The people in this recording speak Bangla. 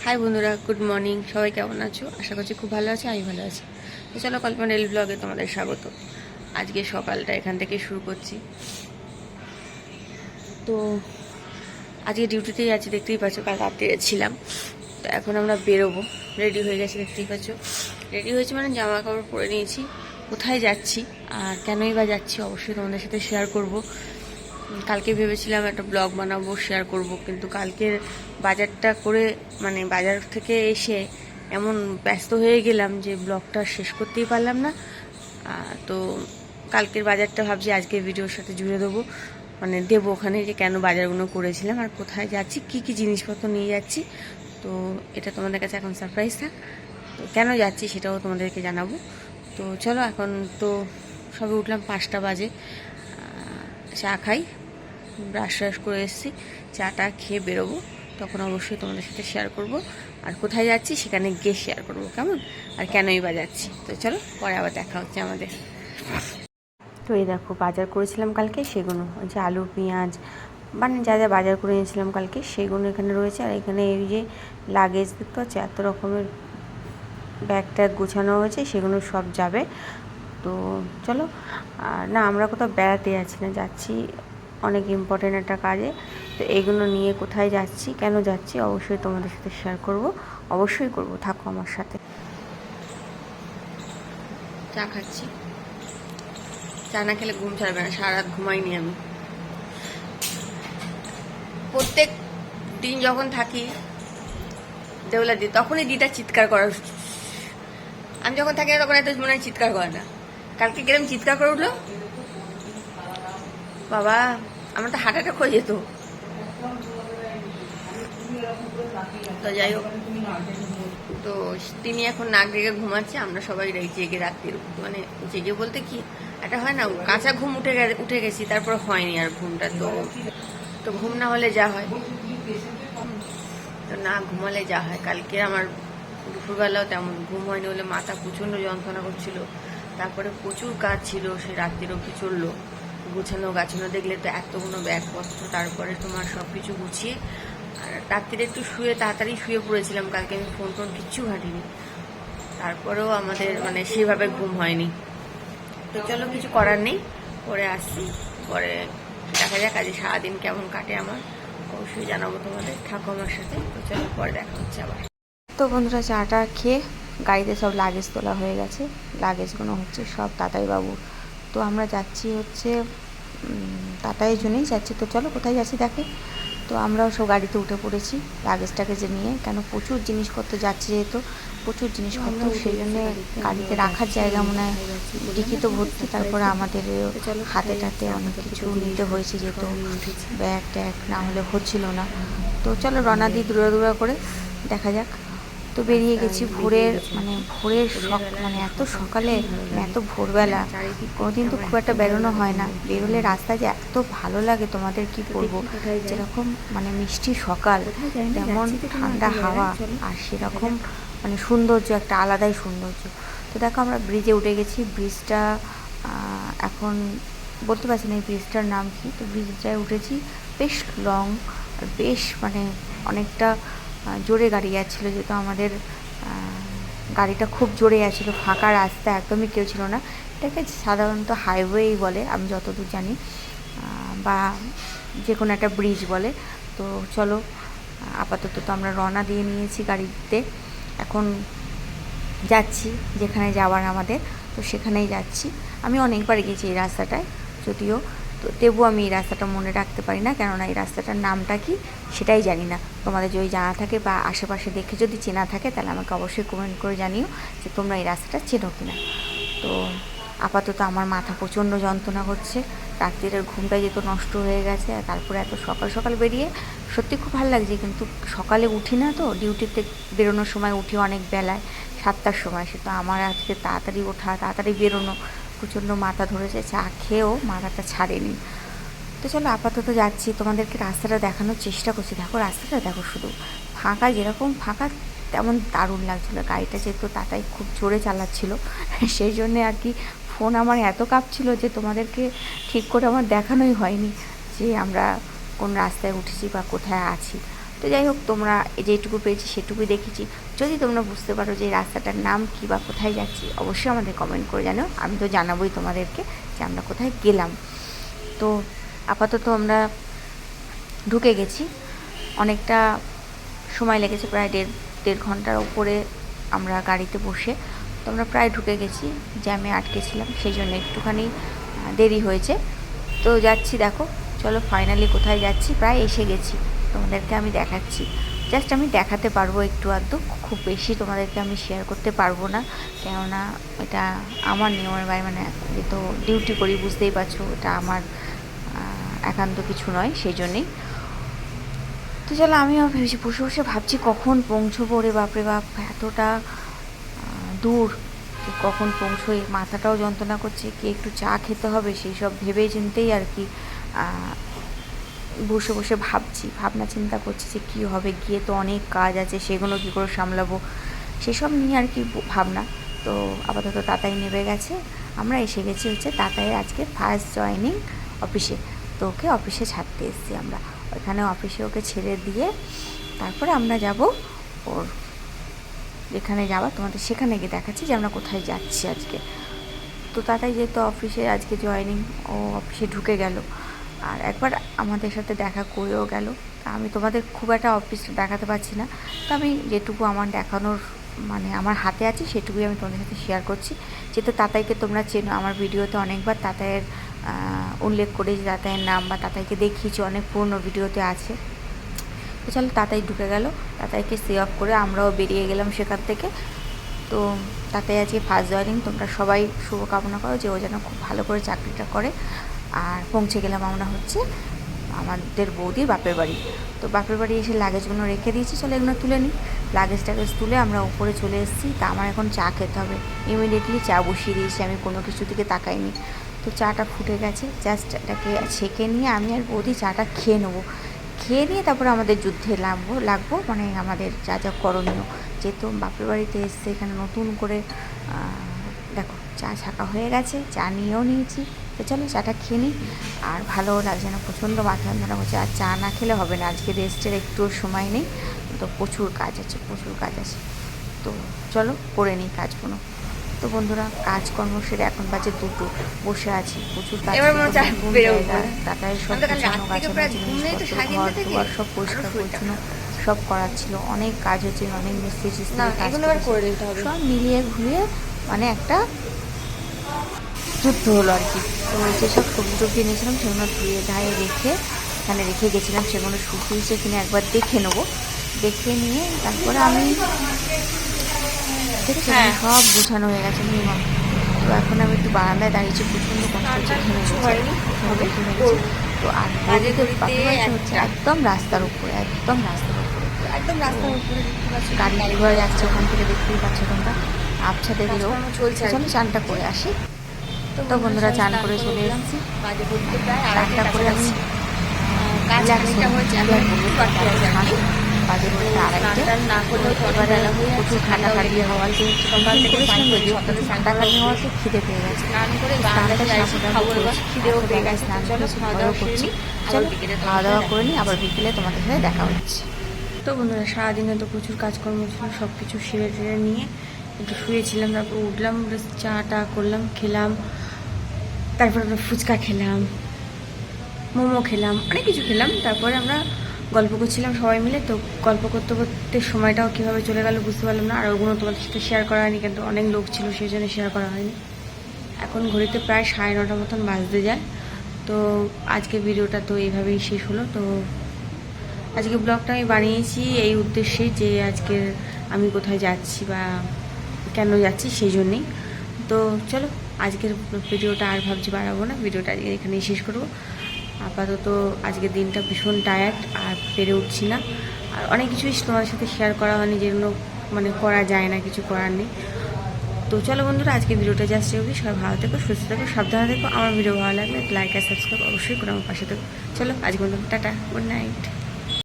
হাই বন্ধুরা, গুড মর্নিং। সবাই কেমন আছো? আশা করছি খুব ভালো আছে, আমি ভালো আছি। তো চলো, কল্পনা ডেইলি ব্লগে তোমাদের স্বাগত। আজকে সকালটা এখান থেকে শুরু করছি। তো আজকে ডিউটিতেই আছি, দেখতেই পাচ্ছ, কাল রাত্রে ছিলাম। তো এখন আমরা বেরোবো, রেডি হয়ে গেছি, দেখতেই পাচ্ছ। রেডি হয়েছি মানে জামা কাপড় পরে নিয়েছি। কোথায় যাচ্ছি আর কেনই বা যাচ্ছি অবশ্যই তোমাদের সাথে শেয়ার করব। কালকে ভেবেছিলাম একটা ব্লগ বানাবো, শেয়ার করব, কিন্তু কালকের বাজারটা করে মানে বাজার থেকে এসে এমন ব্যস্ত হয়ে গেলাম যে ব্লগটা শেষ করতেই পারলাম না। তো কালকের বাজারটা ভাবছি আজকে ভিডিওর সাথে জুড়ে দেবো, মানে দেবো ওখানে যে কেন বাজারগুলো করেছিলাম আর কোথায় যাচ্ছি, কি কি জিনিসপত্র নিয়ে যাচ্ছি। তো এটা তোমাদের কাছে এখন সারপ্রাইজ থাক। তো কেন যাচ্ছি সেটাও তোমাদেরকে জানাবো। তো চলো, এখন তো সবে উঠলাম, 5টা বাজে। চা খাই, ব্রাশ ট্রাশ করে এসেছি, চাটা খেয়ে বেরোবো, তখন অবশ্যই তোমাদের সাথে শেয়ার করব। আর কোথায় যাচ্ছি সেখানে গিয়ে শেয়ার করবো কেমন, আর কেনই বা যাচ্ছি। তো চলো, পরে আবার দেখা হচ্ছে আমাদের। তো এই দেখো, বাজার করেছিলাম কালকে সেগুলো, যে আলু পেঁয়াজ মানে যা যা বাজার করে নিয়েছিলাম কালকে সেগুলো এখানে রয়েছে। আর এখানে এই যে লাগেজ দেখতে পাচ্ছি, এত রকমের ব্যাগ ট্যাগ গোছানো হয়েছে, সেগুলো সব যাবে। তো চলো, না আমরা কোথাও বেড়াতে যাচ্ছি না, যাচ্ছি অনেক ইম্পর্টেন্ট একটা কাজে। তো এইগুলো নিয়ে কোথায় যাচ্ছি, কেন যাচ্ছি অবশ্যই তোমাদের সাথে শেয়ার করব, অবশ্যই করব, থাকো আমার সাথে। চা খাচ্ছি, চা না খেলে ঘুম ছাড়বে না, সারা রাত ঘুমাইনি আমি। প্রত্যেক দিন যখন থাকি দেউলা দি, তখনই দিটা চিৎকার করার, আমি যখন থাকি না তখন এত মনে হয় চিৎকার করে না। কালকে কিরম চিৎকার করে উঠলো বাবা, আমার তো হার্ট অ্যাটাক হয়ে যেত। তো যাই হোক, তো তিনি এখন নাক ডেকে ঘুমাচ্ছে, আমরা সবাই জেগে রাত্রির, মানে জেগে বলতে কি একটা হয় না, কাঁচা ঘুম উঠে গেছি, তারপর হয়নি আর ঘুমটা। তো তো ঘুম না হলে যা হয়, তো না ঘুমালে যা হয়। কালকে আমার দুপুরবেলাও তেমন ঘুম হয়নি, বলে মাথা প্রচণ্ড যন্ত্রণা করছিল। তারপরে প্রচুর কাজ ছিল, সে রাত্রির অবধি চললো, গুছানো গাছানো, দেখলে তো এতগুলো ব্যাগপত্র, তারপরে তোমার সব কিছু গুছিয়ে। আর রাত্রিরে একটু তাড়াতাড়ি শুয়ে পড়েছিলাম কালকে, আমি ফোন টোন কিচ্ছু ঘাঁটিনি, তারপরেও আমাদের মানে সেভাবে ঘুম হয়নি। তো চলো, কিছু করার নেই, পরে আসছি, পরে দেখা যাক আজ সারাদিন কেমন কাটে আমার, অবশ্যই জানাবো তোমাদের, থাকো আমার সাথে। তো চলো, পরে দেখা হচ্ছে আবার। তো বন্ধুরা, চাটা খেয়ে গাড়িতে সব লাগেজ তোলা হয়ে গেছে, লাগেজগুলো হচ্ছে সব তাতাই বাবুর। তো আমরা যাচ্ছি হচ্ছে তাতাইয়ের জন্যই যাচ্ছি। তো চলো, কোথায় যাচ্ছি দেখে। তো আমরাও সব গাড়িতে উঠে পড়েছি লাগেজ টাগেজে নিয়ে, কেন প্রচুর জিনিসপত্র যাচ্ছে, যেহেতু প্রচুর জিনিসপত্র, সেই জন্য গাড়িতে রাখার জায়গা মনে হয় ডিকি তো ভর্তি। তারপরে আমাদের হাতে টাতে অনেক কিছু নিতে হয়েছে, যেহেতু ব্যাগ ট্যাগ না হলে হচ্ছিল না। তো চলো, রওনা দিই দূরে দূরে করে, দেখা যাক। তো বেরিয়ে গেছি ভোরের, মানে মানে এত সকালে, মানে এত ভোরবেলা, কোনোদিন তো খুব একটা বেরোনো হয় না। বেরোলে রাস্তায় যে এত ভালো লাগে তোমাদের কি বলবো, যেরকম মানে মিষ্টি সকাল, তেমন ঠান্ডা হাওয়া, আর সেরকম মানে সৌন্দর্য, একটা আলাদাই সৌন্দর্য। তো দেখো, আমরা ব্রিজে উঠে গেছি। ব্রিজটা এখন বলতে পারছি না এই ব্রিজটার নাম কি। তো ব্রিজটায় উঠেছি, বেশ লং, আর বেশ মানে অনেকটা জোরে গাড়ি যাচ্ছিলো, যেহেতু আমাদের গাড়িটা খুব জোরে যাচ্ছিলো, ফাঁকা রাস্তা, একদমই কেউ ছিল না। এটাকে সাধারণত হাইওয়েই বলে আমি যতদূর জানি, বা যে কোনো একটা ব্রিজ বলে। তো চলো, আপাতত তো আমরা রওনা দিয়ে নিয়েছি গাড়িতে, এখন যাচ্ছি যেখানে যাওয়ার আমাদের, তো সেখানেই যাচ্ছি। আমি অনেকবার গেছি এই রাস্তাটায় যদিও, তো তবুও আমি এই রাস্তাটা মনে রাখতে পারি না, কেননা এই রাস্তাটার নামটা কি সেটাই জানি না। তোমাদের যদি জানা থাকে বা আশেপাশে দেখে যদি চেনা থাকে, তাহলে আমাকে অবশ্যই কমেন্ট করে জানিও যে তোমরা এই রাস্তাটা চেনো কিনা। তো আপাতত আমার মাথা প্রচণ্ড যন্ত্রণা করছে, রাত্রিরের ঘুমটা যেহেতু নষ্ট হয়ে গেছে, আর তারপরে এত সকাল সকাল বেরিয়ে সত্যি খুব ভালো লাগছে, কিন্তু সকালে উঠি না, তো ডিউটিতে বেরোনোর সময় উঠি অনেক বেলায়, 7টার সময়। সেটা আমার আজকে তাড়াতাড়ি ওঠা, তাড়াতাড়ি বেরোনো, প্রচণ্ড মাথা ধরেছে, চা খেয়েও মাথাটা ছাড়েনি। তো চলো, আপাতত যাচ্ছি, তোমাদেরকে রাস্তাটা দেখানোর চেষ্টা করছি। দেখো রাস্তাটা দেখো, শুধু ফাঁকা, যেরকম ফাঁকা তেমন দারুণ লাগছিলো। গাড়িটা যেহেতু তাতাই খুব জোরে চালাচ্ছিল, সেই জন্যে আর কি ফোন আমার এত কাঁপছিল যে তোমাদেরকে ঠিক করে আমার দেখানোই হয়নি যে আমরা কোন রাস্তায় উঠেছি বা কোথায় আছি। তো তো যাই হোক, তোমরা যেটুকু পেয়েছি সেটুকুই দেখেছি। যদি তোমরা বুঝতে পারো যে এই রাস্তাটার নাম কী বা কোথায় যাচ্ছি, অবশ্যই আমাদের কমেন্ট করে জানো। আমি তো জানাবোই তোমাদেরকে যে আমরা কোথায় গেলাম। তো আপাতত আমরা ঢুকে গেছি। অনেকটা সময় লেগেছে, প্রায় দেড় ঘন্টার উপরে আমরা গাড়িতে বসে। তো আমরা প্রায় ঢুকে গেছি, জ্যামে আটকেছিলাম, সেই জন্য একটুখানি দেরি হয়েছে। তো যাচ্ছি, দেখো চলো ফাইনালি কোথায় যাচ্ছি, প্রায় এসে গেছি। তোমাদেরকে আমি দেখাচ্ছি, জাস্ট আমি দেখাতে পারবো একটু আধটু, খুব বেশি তোমাদেরকে আমি শেয়ার করতে পারবো না, কেননা এটা আমার নিয়মের বাইরে, মানে যেহেতু ডিউটি করি বুঝতেই পারছো, এটা আমার একান্ত কিছু নয়, সেই জন্যেই। তো চলো, আমিও ভেবেছি, বসে বসে ভাবছি কখন পৌঁছবো রে বাপরে বাপ, এতটা দূর কখন পৌঁছোই, মাথাটাও যন্ত্রণা করছে, কি একটু চা খেতে হবে সেই সব ভেবে চিন্তেই আর কি বসে বসে ভাবনা চিন্তা করছি যে কী হবে, গিয়ে তো অনেক কাজ আছে, সেগুলো কী করে সামলাবো, সেসব নিয়ে আর কি ভাবনা। তো আপাতত তাতাই নেমে গেছে, আমরা এসে গেছি হচ্ছে তাতাইয়ের আজকে ফার্স্ট জয়েনিং অফিসে। তো ওকে অফিসে ছাড়তে এসেছি আমরা, ওইখানে অফিসে ওকে ছেড়ে দিয়ে তারপরে আমরা যাব ওর যেখানে যাওয়া, তোমাদের সেখানে গিয়ে দেখাচ্ছি যে আমরা কোথায় যাচ্ছি আজকে। তো তাতাই যেহেতু অফিসে আজকে জয়েনিং, ও অফিসে ঢুকে গেল, আর একবার আমাদের সাথে দেখা করেও গেল। আমি তোমাদের খুব একটা অফিস দেখাতে পারছি না, তো আমি যেটুকু আমার দেখানোর মানে আমার হাতে আছে সেটুকুই আমি তোমাদের সাথে শেয়ার করছি। যেহেতু তাতাইকে তোমরা চেনো, আমার ভিডিওতে অনেকবার তাতাইয়ের উল্লেখ করেছি, তাতাইয়ের নাম বা তাতাইকে দেখিয়েছি, অনেক পুরনো ভিডিওতে আছে। তো চলো, তাতাই ঢুকে গেল, তাতাইকে সে অফ করে আমরাও বেরিয়ে গেলাম সেখান থেকে। তো তাতাই আজকে ফার্স্ট জয়েনিং, তোমরা সবাই শুভকামনা করো যে ও যেন খুব ভালো করে চাকরিটা করে। আর পৌঁছে গেলাম আমরা হচ্ছে আমাদের বৌদির বাপের বাড়ি। তো বাপের বাড়ি এসে লাগেজগুলো রেখে দিয়েছি, চলো এগুলো তুলে নিই। লাগেজ টাগেজ তুলে আমরা উপরে চলে এসেছি। তা আমার এখন চা খেতে হবে, ইমিডিয়েটলি চা বসিয়ে দিয়েছি, আমি কোনো কিছু দিকে তাকাইনি। তো চাটা ফুটে গেছে, জাস্ট এটাকে ছেঁকে নিয়ে আমি আর বৌদি চাটা খেয়ে নেবো। খেয়ে নিয়ে তারপরে আমাদের যুদ্ধে লাগবো, মানে আমাদের যা যা করণীয়। যেহেতু বাপের বাড়িতে এসছে, এখানে নতুন করে দেখো চা ছাকা হয়ে গেছে, চা নিয়েও নিয়েছি। তো চলো চাটা খেয়ে নিই। আর ভালোও লাগছে না, প্রচণ্ড মাথা যন্ত্রণা করছে, আর চা না খেলে হবে না, আজকে রেস্টের একটুও সময় নেই, তো প্রচুর কাজ আছে। তো চলো করে নিই কাজগুলো। তো বন্ধুরা, কাজকর্ম সেরে এখন বাজে 2টো, বসে আছি, প্রচুর কাজ, তাতায় সব গোছানো গাছানো জিনিসপত্র, ঘর দুয়ার সব পরিষ্কার পরিচ্ছন্ন সব করার ছিল, অনেক কাজ হচ্ছে, অনেক মিস্ত্রি সব মিলিয়ে ঘুরিয়ে মানে একটা যুদ্ধ হলো আর কি। তো যেসব সবজি টবজি নিয়েছিলাম সেগুলো ধুয়ে ধায়ে রেখে এখানে রেখে গেছিলাম, সেগুলো শুকিয়েছে কিনা একবার দেখে নেবো। দেখে নিয়ে তারপরে আমি সব গোছানো হয়ে গেছে মিনিমাম। তো এখন আমি একটু বারান্দায় দাঁড়িয়েছি, প্রচণ্ড কষ্ট হচ্ছে, ঘেমে গেছে। তো আর হচ্ছে একদম রাস্তার উপরে গাড়ি ঘোরা যাচ্ছে ওখান থেকে, দেখতেই পাচ্ছ তোমরা, আবছাতে দিলেও চলছে। চলো চানটা করে আসি। তো বন্ধুরা, চান করে চলে এসেছি, চানটা করে আমি বাজে বলতে 2:30। এবারে প্রচুর খাটাখাটি হওয়ার যে খাটাখাটি হওয়াতে খিদে পেয়ে গেছে, খিদেও পেয়ে গেছে, স্নান করছি। চলো খাওয়া দাওয়া করে নিই, আবার বিকেলে তোমাদের সাথে দেখা হচ্ছে। তো বন্ধুরা, সারাদিনে তো প্রচুর কাজকর্ম ছিল, সব কিছু সেরে টেরে নিয়ে একটু শুয়েছিলাম, তারপর উঠলাম, চাটা করলাম, খেলাম, তারপর আমরা ফুচকা খেলাম, মোমো খেলাম, অনেক কিছু খেলাম। তারপরে আমরা গল্প করছিলাম সবাই মিলে। তো গল্প করতে করতে সময়টাও কীভাবে চলে গেল বুঝতে পারলাম না, আর ওগুলো তোমাদের সাথে শেয়ার করা হয়নি, কিন্তু অনেক লোক ছিল সেই জন্য শেয়ার করা হয়নি। এখন ঘড়িতে প্রায় 9:30 মতন বাজতে যায়। তো আজকে ভিডিওটা তো এইভাবেই শেষ হলো। তো আজকে ব্লগটা আমি বানিয়েছি এই উদ্দেশ্যে যে আজকে আমি কোথায় যাচ্ছি বা কেন যাচ্ছি সেই জন্যেই। তো চলো আজকের ভিডিওটা আর ভাবছি বাড়াবো না, ভিডিওটা আজকে এখানেই শেষ করবো। আপাতত আজকের দিনটা ভীষণ টায়ার্ড, আর পেরে উঠছি না, আর অনেক কিছুই তোমার সাথে শেয়ার করা হয়নি, যেগুলো মানে করা যায় না, কিছু করার নেই। তো চলো বন্ধুরা, আজকে ভিডিওটা জাস্ট এগুলি, সবাই ভালো থেকো, সুস্থ থেকো, সাবধানে থেকো। আমার ভিডিও ভালো লাগলে লাইক আর সাবস্ক্রাইব অবশ্যই করে আমার পাশে থেকো। চলো আজকে বন্ধু, টাটা, গুড নাইট।